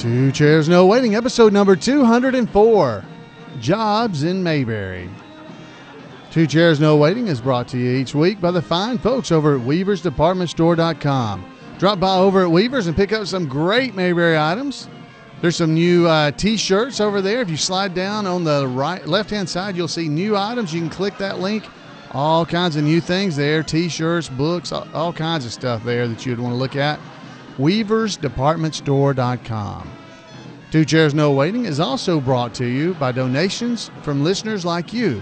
Two Chairs No Waiting, episode number 204, Jobs in Mayberry. Two Chairs No Waiting is brought to you each week by the fine folks over at weaversdepartmentstore.com. Drop by over at Weavers and pick up some great Mayberry items. There's some new T-shirts over there. If you slide down on the left-hand side, you'll see new items. You can click that link. All kinds of new things there, T-shirts, books, all kinds of stuff there that you'd want to look at. weaversdepartmentstore.com. Two Chairs No Waiting is also brought to you by donations from listeners like you.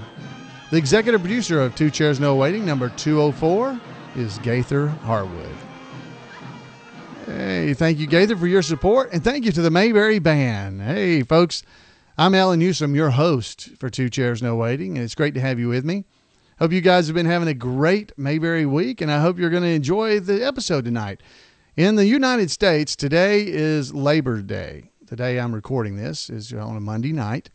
The executive producer of Two Chairs No Waiting, number 204, is Gaither Harwood. Hey, thank you, Gaither, for your support, and thank you to the Mayberry Band. Hey, folks, I'm Allan Newsome, your host for Two Chairs No Waiting, and it's great to have you with me. Hope you guys have been having a great Mayberry week, and I hope you're going to enjoy the episode tonight. In the United States, today is Labor Day. The day I'm recording this is on a Monday night.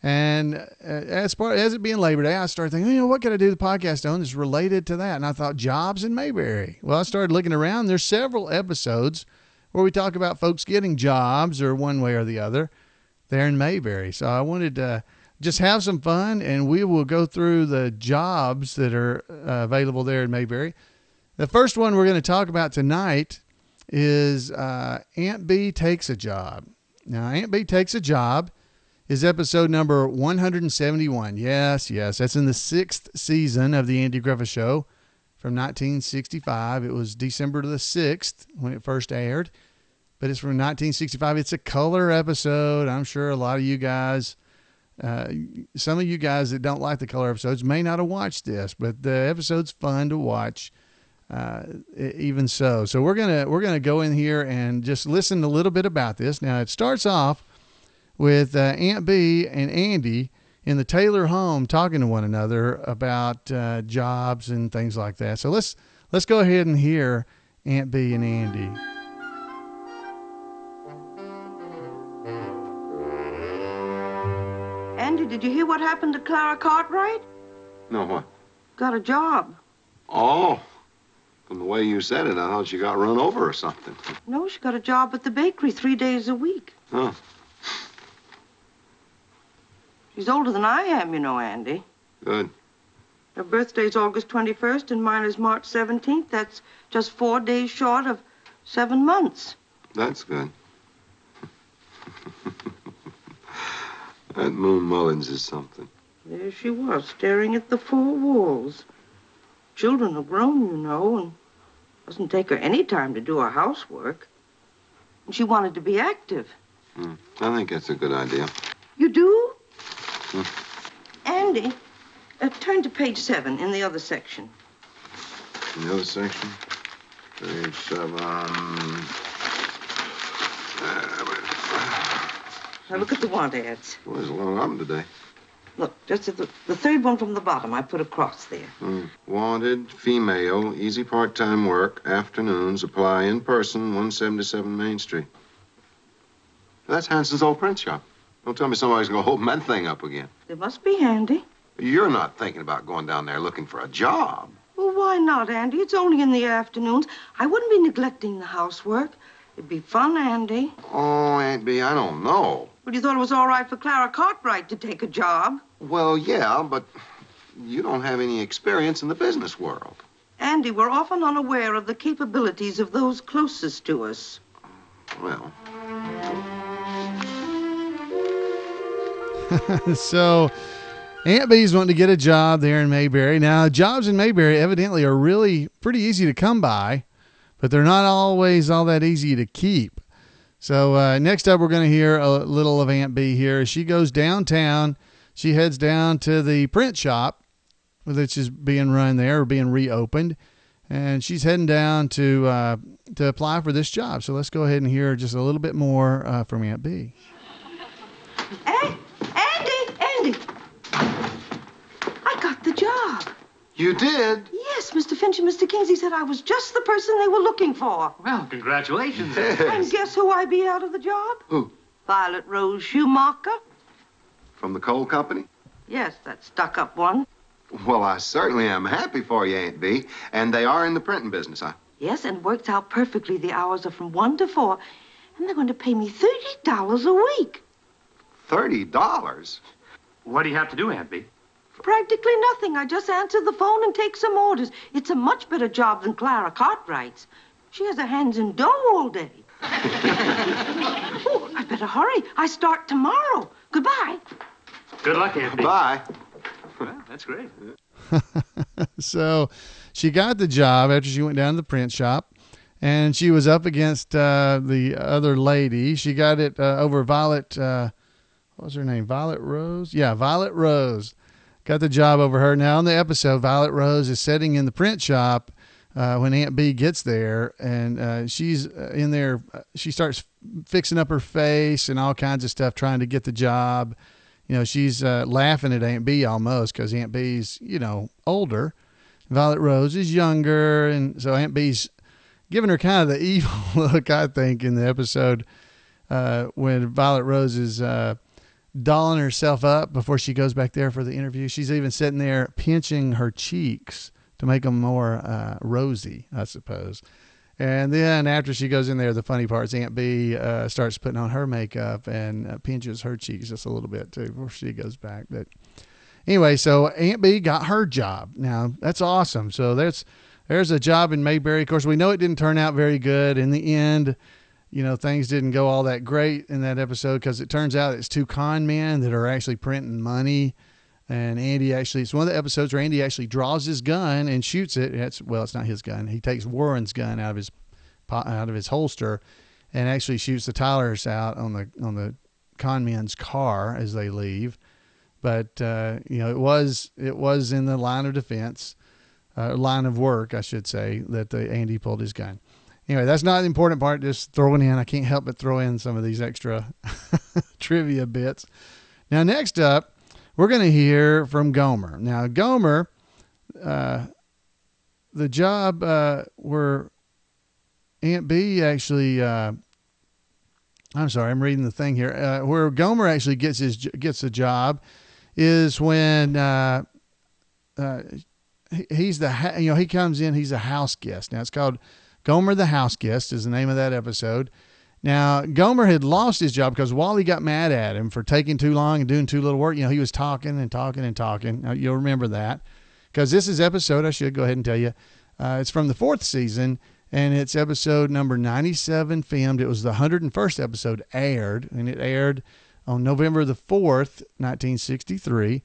And as it being Labor Day, I started thinking, what could I do the podcast on that's related to that? And I thought, jobs in Mayberry. Well, I started looking around. There's several episodes where we talk about folks getting jobs or one way or the other there in Mayberry. So I wanted to just have some fun, and we will go through the jobs that are available there in Mayberry. The first one we're going to talk about tonight is Aunt Bee Takes a Job. Now, Aunt Bee Takes a Job is episode number 171. Yes, that's in the 6th season of the Andy Griffith Show from 1965. It was December the 6th when it first aired, but it's from 1965. It's a color episode. I'm sure a lot of you guys, some of you guys that don't like the color episodes may not have watched this, but the episode's fun to watch. Even so we're gonna go in here and just listen a little bit about this. Now, it starts off with Aunt Bee and Andy in the Taylor home talking to one another about jobs and things like that. So let's go ahead and hear Aunt Bee and Andy. Andy, did you hear what happened to Clara Cartwright? No, what? Got a job. Oh, from the way you said it, I thought she got run over or something. No, she got a job at the bakery 3 days a week. Huh. She's older than I am, you know, Andy. Good. Her birthday's August 21st, and mine is March 17th. That's just 4 days short of 7 months. That's good. That Moon Mullins is something. There she was, staring at the 4 walls. Children are grown, you know, and doesn't take her any time to do her housework. And she wanted to be active. I think that's a good idea. You do? Andy, turn to page 7 in the other section. In the other section? Page 7. Now look at the want ads. Well, there's a lot of them today. Look, just at the third one from the bottom, I put a cross there. Wanted, female, easy part-time work, afternoons, apply in person, 177 Main Street. That's Hanson's old print shop. Don't tell me somebody's going to open that thing up again. It must be handy. You're not thinking about going down there looking for a job. Well, why not, Andy? It's only in the afternoons. I wouldn't be neglecting the housework. It'd be fun, Andy. Oh, Aunt Bee, I don't know. But you thought it was all right for Clara Cartwright to take a job? Well, yeah, but you don't have any experience in the business world. Andy, we're often unaware of the capabilities of those closest to us. Well. So, Aunt Bee's wanting to get a job there in Mayberry. Now, jobs in Mayberry evidently are really pretty easy to come by, but they're not always all that easy to keep. So next up, we're going to hear a little of Aunt Bee here. As she goes downtown, she heads down to the print shop, which is being run there or being reopened, and she's heading down to apply for this job. So let's go ahead and hear just a little bit more from Aunt Bee. Andy! I got the job. You did? Yes, Mr. Finch and Mr. Kingsley said I was just the person they were looking for. Well, congratulations. Yes. And guess who I be out of the job? Who? Violet Rose Schumacher. From the coal company? Yes, that stuck-up one. Well, I certainly am happy for you, Aunt Bee. And they are in the printing business, huh? Yes, and works out perfectly. The hours are from 1 to 4. And they're going to pay me $30 a week. $30? What do you have to do, Aunt Bee? Practically nothing. I just answer the phone and take some orders. It's a much better job than Clara Cartwright's. She has her hands in dough all day. Oh, I better hurry. I start tomorrow. Goodbye. Good luck, Aunt Bee. Bye. Well, that's great. So she got the job after she went down to the print shop, and she was up against the other lady. She got it over Violet. What was her name? Violet Rose? Yeah, Violet Rose. Got the job over her. Now, on the episode, Violet Rose is sitting in the print shop when Aunt Bee gets there, and she's in there. She starts fixing up her face and all kinds of stuff, trying to get the job. You know, she's laughing at Aunt Bee almost because Aunt Bee's, older. Violet Rose is younger, and so Aunt Bee's giving her kind of the evil look, I think, in the episode when Violet Rose is dolling herself up before she goes back there for the interview. She's even sitting there pinching her cheeks to make them more rosy, I suppose. And then after she goes in there, the funny part is Aunt Bee starts putting on her makeup and pinches her cheeks just a little bit too before she goes back. But anyway, so Aunt Bee got her job. Now that's awesome. So there's a job in Mayberry. Of course, we know it didn't turn out very good in the end. Things didn't go all that great in that episode because it turns out it's two con men that are actually printing money. And it's one of the episodes where Andy actually draws his gun and shoots it. It's not his gun. He takes Warren's gun out of his holster and actually shoots the tires out on the con men's car as they leave. But, it was in the line of defense, line of work, I should say, that Andy pulled his gun. Anyway, that's not the important part. Just throwing in. I can't help but throw in some of these extra trivia bits. Now, next up, we're going to hear from Gomer. Now, Gomer, the job where Aunt Bee actually, I'm sorry, I'm reading the thing here. Where Gomer actually gets a job is when he comes in. He's a house guest. Now, it's called Gomer the House Guest is the name of that episode. Now, Gomer had lost his job because Wally got mad at him for taking too long and doing too little work. He was talking and talking and talking. Now, you'll remember that because this is episode, I should go ahead and tell you, it's from the 4th season, and it's episode number 97 filmed. It was the 101st episode aired, and it aired on November the 4th, 1963.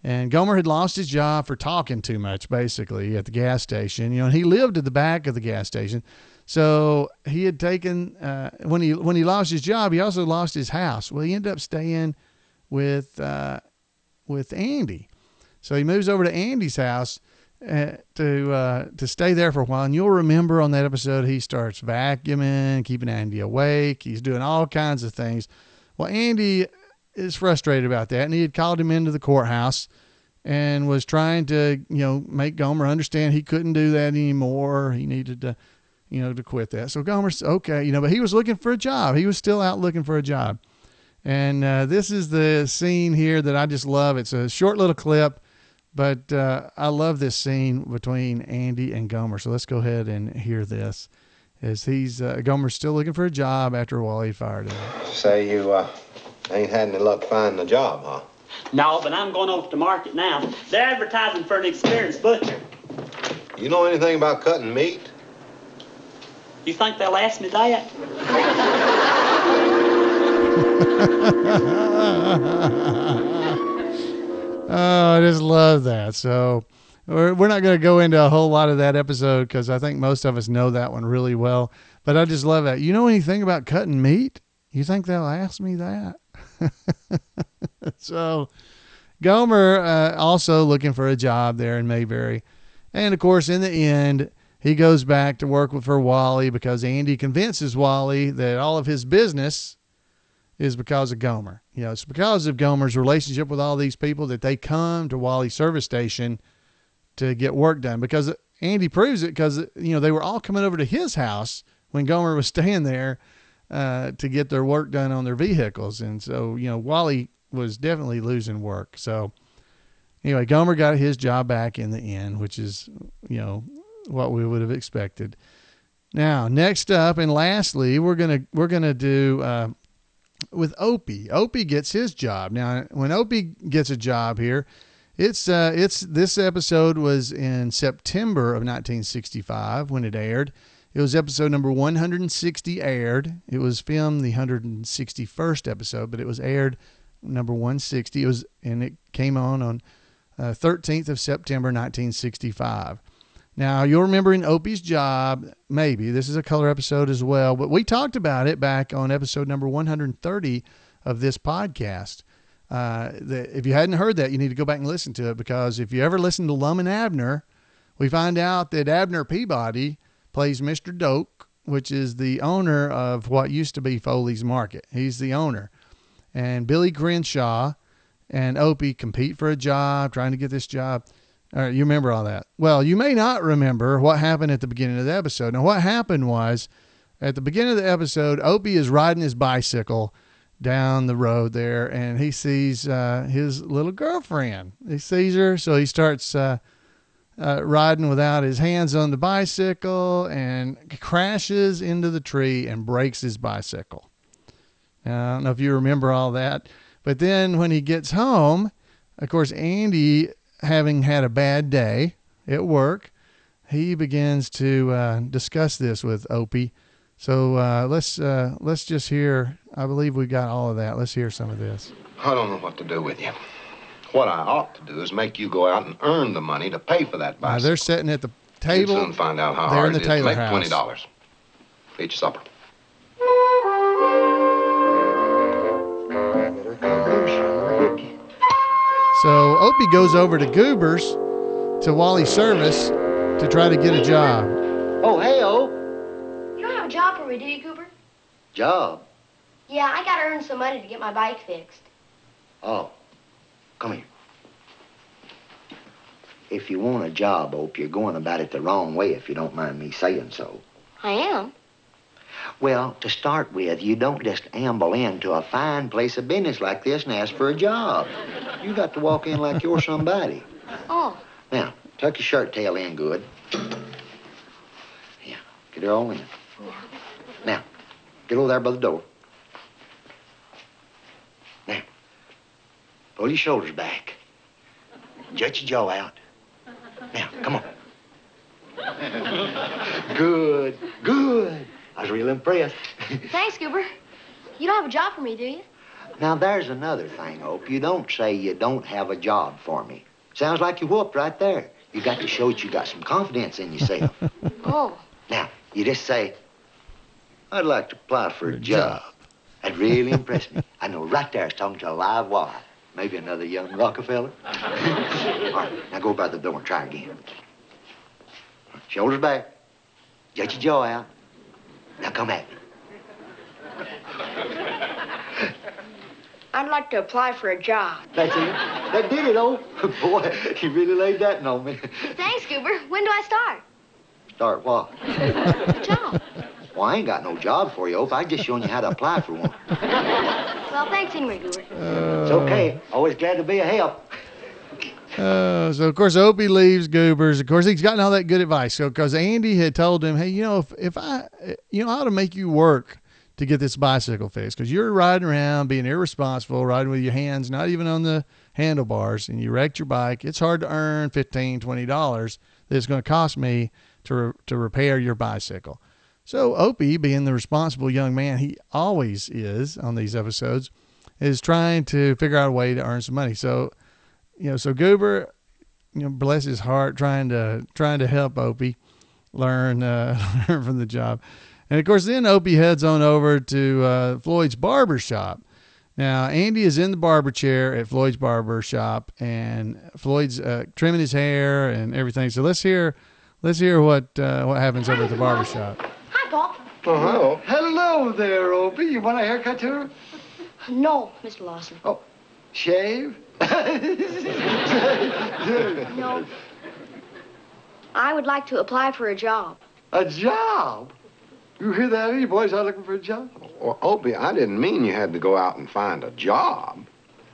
And Gomer had lost his job for talking too much, basically, at the gas station. And he lived at the back of the gas station. So he had taken, when he lost his job, he also lost his house. Well, he ended up staying with Andy. So he moves over to Andy's house to stay there for a while. And you'll remember on that episode, he starts vacuuming, keeping Andy awake. He's doing all kinds of things. Well, Andy is frustrated about that, and he had called him into the courthouse and was trying to, make Gomer understand he couldn't do that anymore. He needed to, to quit that. So Gomer's okay, but he was looking for a job. He was still out looking for a job. And this is the scene here that I just love. It's a short little clip, but I love this scene between Andy and Gomer. So let's go ahead and hear this as Gomer's still looking for a job after Wally fired him. Say you ain't had any luck finding a job, huh? No, but I'm going over to market now. They're advertising for an experienced butcher. You know anything about cutting meat? You think they'll ask me that? Oh, I just love that. So we're not going to go into a whole lot of that episode because I think most of us know that one really well. But I just love that. You know anything about cutting meat? You think they'll ask me that? So Gomer also looking for a job there in Mayberry. And, of course, in the end, he goes back to work for Wally because Andy convinces Wally that all of his business is because of Gomer. It's because of Gomer's relationship with all these people that they come to Wally's service station to get work done. Because Andy proves it because, they were all coming over to his house when Gomer was staying there to get their work done on their vehicles. And so, Wally was definitely losing work. So anyway, Gomer got his job back in the end, which is, what we would have expected. Now, next up and lastly, we're gonna do with Opie. Opie gets his job. Now, when Opie gets a job here, it's this episode was in September of 1965 when it aired. It was episode number 160 aired. It was filmed the 161st episode, but it was aired number 160. It came on 13th of September 1965. Now, you'll remember in Opie's Job, maybe, this is a color episode as well, but we talked about it back on episode number 130 of this podcast. If you hadn't heard that, you need to go back and listen to it, because if you ever listen to Lum and Abner, we find out that Abner Peabody plays Mr. Doak, which is the owner of what used to be Foley's Market. He's the owner. And Billy Crenshaw and Opie compete for a job, trying to get this job. All right, you remember all that. Well, you may not remember what happened at the beginning of the episode. Now, what happened was, at the beginning of the episode, Opie is riding his bicycle down the road there, and he sees his little girlfriend. He sees her, so he starts riding without his hands on the bicycle and crashes into the tree and breaks his bicycle. Now, I don't know if you remember all that, but then when he gets home, of course, Andy, having had a bad day at work, he begins to discuss this with Opie. So let's just hear. I believe we got all of that. Let's hear some of this. I don't know what to do with you. What I ought to do is make you go out and earn the money to pay for that bicycle. They're sitting at the table. You'll soon find out how They're hard in the it is to Taylor make house. $20. Eat your supper. So Opie goes over to Goober's, to Wally's service, to try to get a job. Oh, hey-oh. You don't have a job for me, do you, Goober? Job? Yeah, I gotta earn some money to get my bike fixed. Oh, come here. If you want a job, Ope, you're going about it the wrong way, if you don't mind me saying so. I am. Well, to start with, you don't just amble into a fine place of business like this and ask for a job. You got to walk in like you're somebody. Oh. Now, tuck your shirt tail in good. Yeah, get her all in. Now, get over there by the door. Now, pull your shoulders back. Jut your jaw out. Now, come on. Good, good. I was real impressed. Thanks, Goober. You don't have a job for me, do you? Now, there's another thing, Ope. You don't say you don't have a job for me. Sounds like you whooped right there. You got to show that you got some confidence in yourself. Oh. Now, you just say, I'd like to apply for a job. That'd really impress me. I know right there I was talking to a live wire. Maybe another young Rockefeller. All right, now go by the door and try again. Shoulders back. Jut your jaw out. Now come at me. I'd like to apply for a job. That's it. That did it, oh. Boy, you really laid that on me. Thanks, Goober. When do I start? Start what? The job. Well, I ain't got no job for you, Ope. I just showing you how to apply for one. Well, thanks anyway, Goober. It's okay. Always glad to be a help. So of course Opie leaves Goober's. Of course he's gotten all that good advice. So because Andy had told him, hey, if I ought to make you work to get this bicycle fixed, because you're riding around being irresponsible, riding with your hands not even on the handlebars, and you wrecked your bike. It's hard to earn $15, $20 that it's going to cost me to repair your bicycle. So Opie, being the responsible young man he always is on these episodes, is trying to figure out a way to earn some money. So Goober, bless his heart, trying to help Opie learn from the job. And of course, then Opie heads on over to Floyd's barber shop. Now, Andy is in the barber chair at Floyd's barber shop, and Floyd's trimming his hair and everything. So let's hear what happens over at the barber shop. Hi, Paul. Oh, hello. Hello there, Opie. You want a haircut, too? No, Mr. Lawson. Oh, shave? No. I would like to apply for a job. A job? You hear that? You boys are looking for a job? Well, Opie, I didn't mean you had to go out and find a job.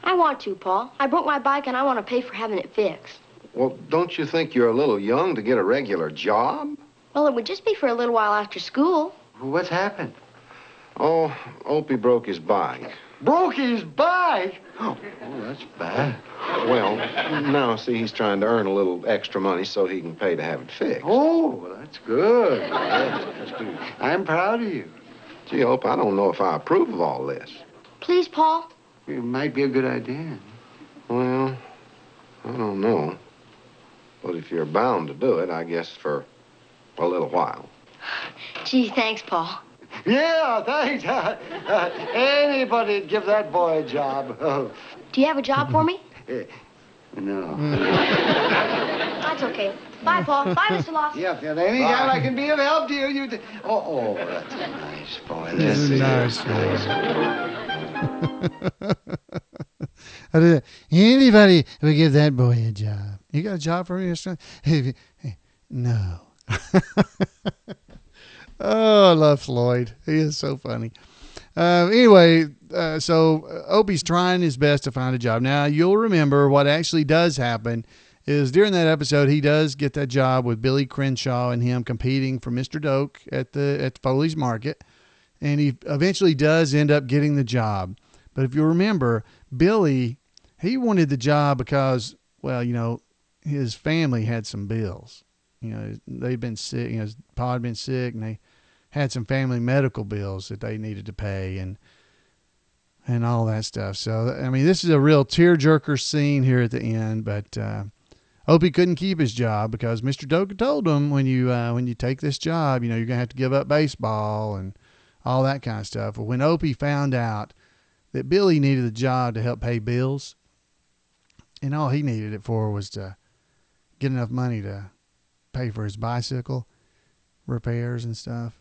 I want to, Paul. I broke my bike and I want to pay for having it fixed. Well, don't you think you're a little young to get a regular job? Well, it would just be for a little while after school. What's happened? Oh, Opie broke his bike. Broke his bike? Oh, that's bad. Well, now, see, he's trying to earn a little extra money so he can pay to have it fixed. Oh, well, that's good. That's good. I'm proud of you. Gee, Hope, I don't know if I approve of all this. Please, Paul. It might be a good idea. Well, I don't know. But if you're bound to do it, I guess for a little while. Gee, thanks, Paul. Yeah, thanks. Anybody'd give that boy a job. Do you have a job for me? No. That's okay. Bye, Paul. Bye, Mr. Lawson. Yep, yeah, anytime I can be of help to you. Oh, that's a nice boy. This is nice. Anybody would give that boy a job. You got a job for me, Mr. No. Oh, I love Floyd. He is so funny. Anyway, so Opie's trying his best to find a job. Now, you'll remember what actually does happen is during that episode, he does get that job with Billy Crenshaw and him competing for Mr. Doak at Foley's Market. And he eventually does end up getting the job. But if you remember, Billy, he wanted the job because, well, you know, his family had some bills. You know, they'd been sick, you know, his pa had been sick, and they had some family medical bills that they needed to pay and all that stuff. So, I mean, this is a real tearjerker scene here at the end, but Opie couldn't keep his job because Mr. Doak told him when you take this job, you know, you're going to have to give up baseball and all that kind of stuff. Well, when Opie found out that Billy needed a job to help pay bills, and all he needed it for was to get enough money to pay for his bicycle repairs and stuff.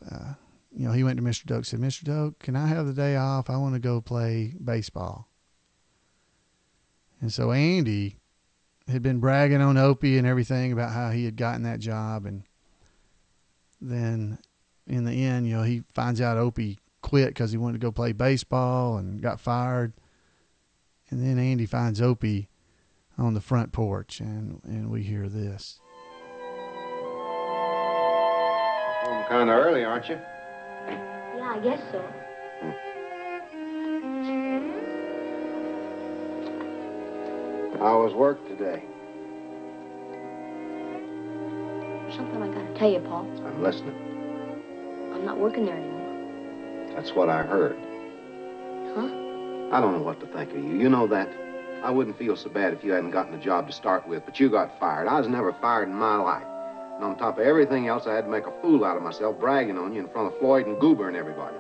You know, he went to Mr. Doak and said, Mr. Doak, can I have the day off? I want to go play baseball. And so Andy had been bragging on Opie and everything about how he had gotten that job. And then in the end, you know, he finds out Opie quit because he wanted to go play baseball and got fired. And then Andy finds Opie on the front porch, and we hear this. Home kind of early, aren't you? Yeah, I guess so. How was work today? There's something I gotta tell you, Paul. I'm listening. I'm not working there anymore. That's what I heard. Huh? I don't know what to think of you. You know that? I wouldn't feel so bad if you hadn't gotten a job to start with, but you got fired. I was never fired in my life. And on top of everything else, I had to make a fool out of myself bragging on you in front of Floyd and Goober and everybody.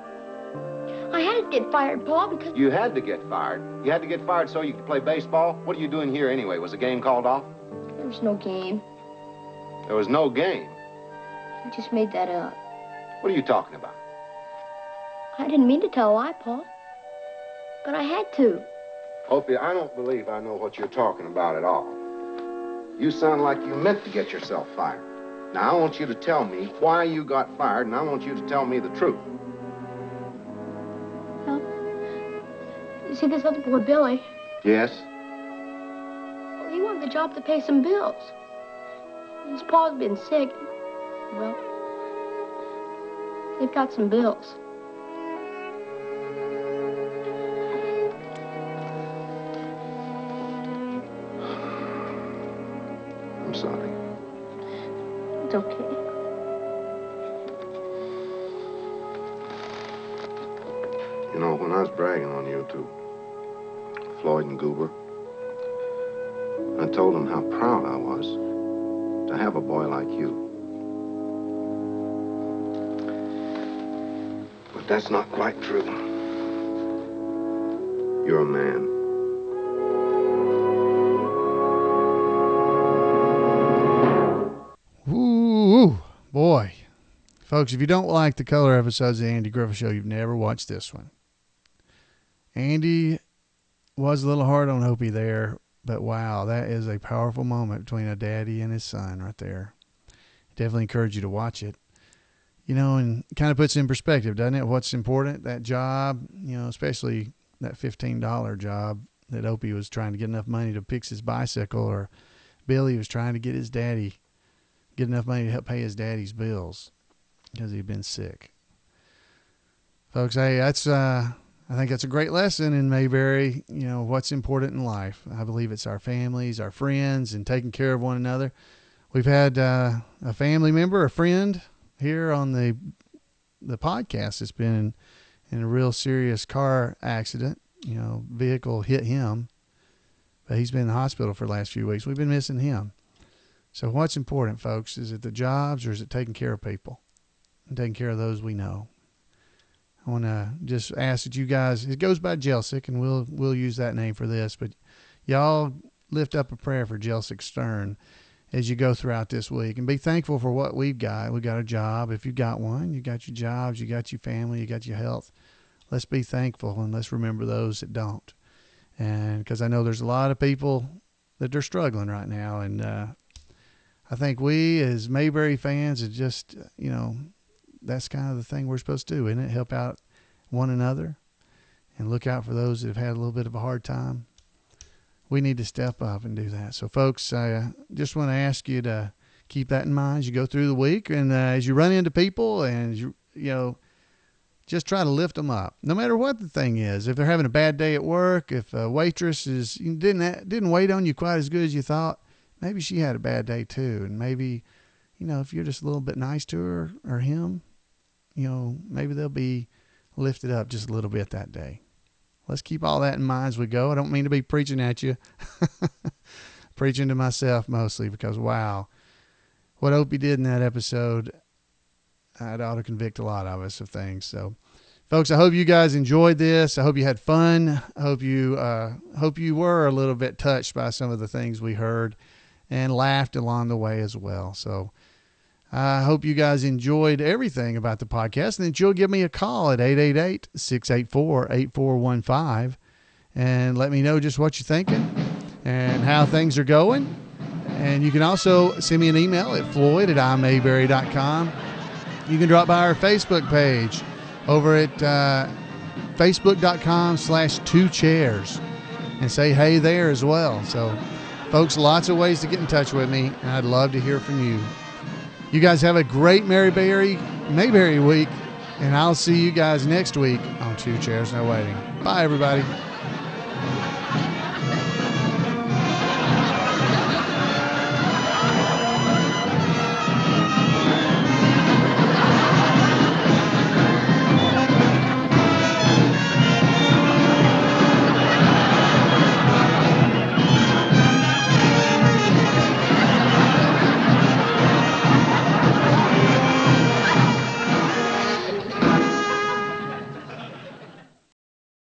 I had to get fired, Paul, because... You had to get fired. You had to get fired so you could play baseball? What are you doing here anyway? Was the game called off? There was no game. There was no game. I just made that up. What are you talking about? I didn't mean to tell a lie, Paul. But I had to. Opie, I don't believe I know what you're talking about at all. You sound like you meant to get yourself fired. Now, I want you to tell me why you got fired, and I want you to tell me the truth. Well, you see this other boy, Billy? Yes? Well, he wanted the job to pay some bills. His pa's been sick. Well, they've got some bills. I'm sorry. It's okay. You know, when I was bragging on you to Floyd and Goober, I told them how proud I was to have a boy like you. But that's not quite true. You're a man. Ooh, boy. Folks, if you don't like the color episodes of the Andy Griffith Show, you've never watched this one. Andy was a little hard on Opie there, but wow, that is a powerful moment between a daddy and his son right there. Definitely encourage you to watch it. You know, and kind of puts in perspective, doesn't it? What's important, that job, you know, especially that $15 job that Opie was trying to get enough money to fix his bicycle, or Billy was trying to get his daddy get enough money to help pay his daddy's bills because he'd been sick. Folks, hey, I think that's a great lesson in Mayberry, what's important in life. I believe it's our families, our friends, and taking care of one another. We've had a family member, a friend here on the podcast that's been in a real serious car accident. Vehicle hit him, but he's been in the hospital for the last few weeks. We've been missing him. So what's important, folks? Is it the jobs, or is it taking care of people and taking care of those we know? I want to just ask that you guys, it goes by Jelsic, and we'll use that name for this, but y'all lift up a prayer for Jelsic Stern as you go throughout this week, and be thankful for what we've got. We got a job. If you got one, you got your jobs, you got your family, you got your health. Let's be thankful, and let's remember those that don't. And because I know there's a lot of people that are struggling right now, and I think we as Mayberry fans are just, that's kind of the thing we're supposed to do, isn't it? Help out one another and look out for those that have had a little bit of a hard time. We need to step up and do that. So, folks, I just want to ask you to keep that in mind as you go through the week, and as you run into people, and just try to lift them up, no matter what the thing is. If they're having a bad day at work, if a waitress didn't wait on you quite as good as you thought, maybe she had a bad day too, and maybe if you're just a little bit nice to her or him, maybe they'll be lifted up just a little bit that day. Let's keep all that in mind as we go. I don't mean to be preaching at you, preaching to myself mostly, because wow, what Opie did in that episode, it ought to convict a lot of us of things. So, folks, I hope you guys enjoyed this. I hope you had fun. I hope you were a little bit touched by some of the things we heard and laughed along the way as well. So I hope you guys enjoyed everything about the podcast, and that you'll give me a call at 888-684-8415 and let me know just what you're thinking and how things are going. And you can also send me an email at floyd@imayberry.com. You can drop by our Facebook page over at facebook.com/2chairs and say hey there as well. So, folks, lots of ways to get in touch with me, and I'd love to hear from you. You guys have a great Mayberry week, and I'll see you guys next week on Two Chairs No Waiting. Bye, everybody.